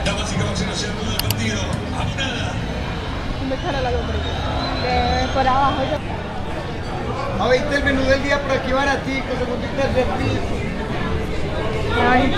Damas y caballeros, el del partido. ¡Abonada! Por abajo. ¿No viste el menú del día por aquí baratico? Segundito de servicio. Ay.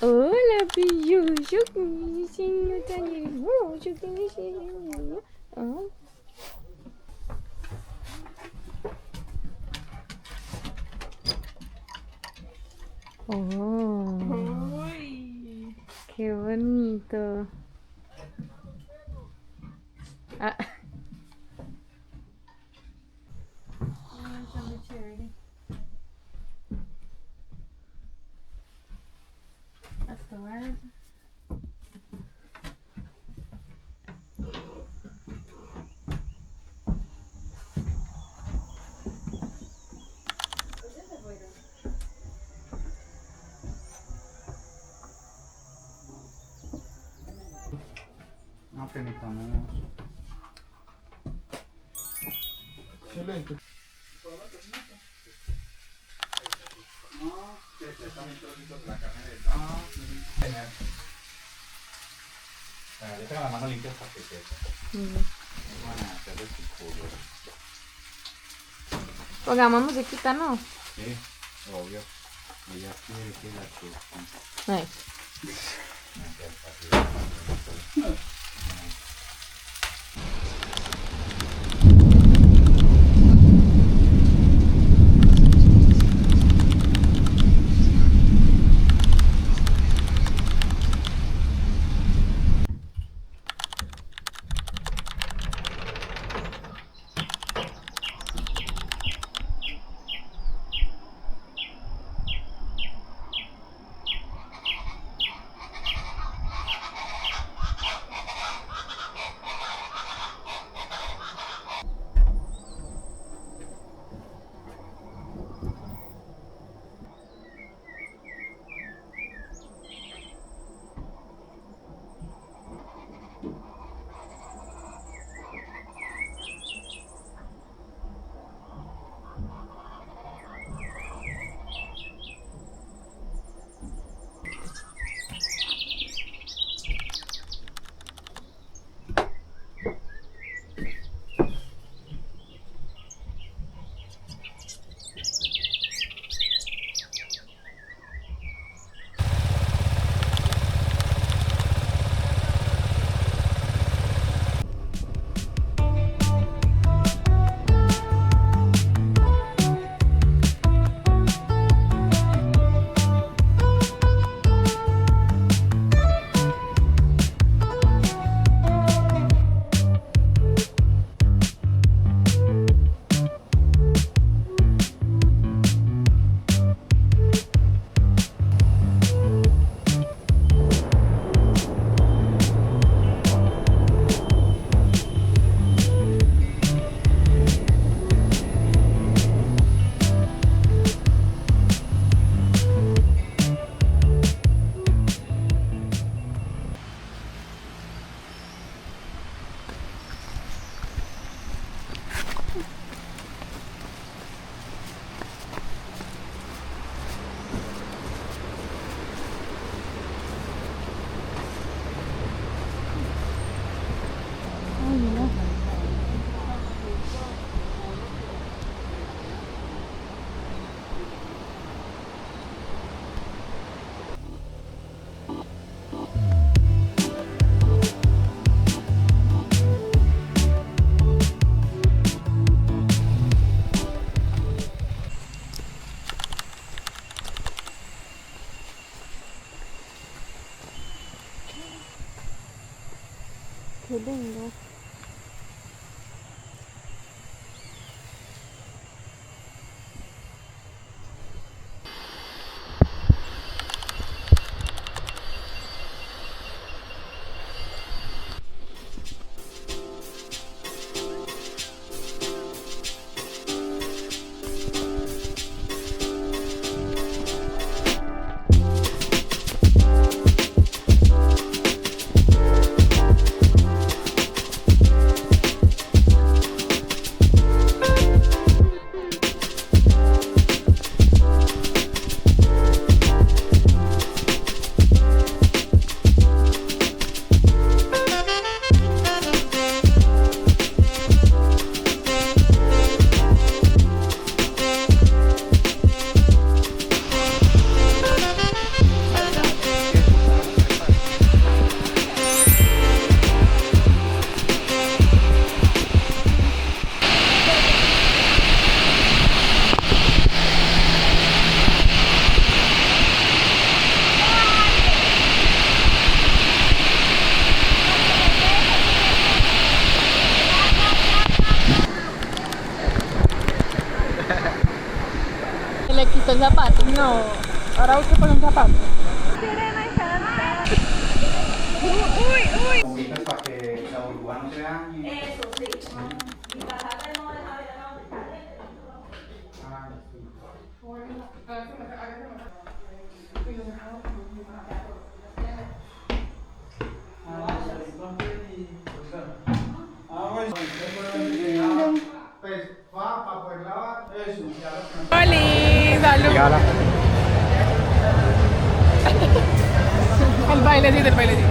Hola, pillucho. Tan hermoso. Oh, Uy. qué bonito. Ah. Está muy chévere. Hasta ahora. No, que necesitamos. Excelente. Yo tengo la mano limpia para que sepa. Van a hacer el culo. Pongamos musiquita, ¿no? Sí, obvio. Ella quiere que la toque. Ay. vengo. Le quitó el zapato. No, ahora usted pone un zapato. Bombitas para que la burbuja no se dañe. Eso sí. Y pasarte no deja ver la Ah, sí. Pues, para poder lavar eso. ¡Oli! ¡Salud! Llegala. El bailecito, el bailecito.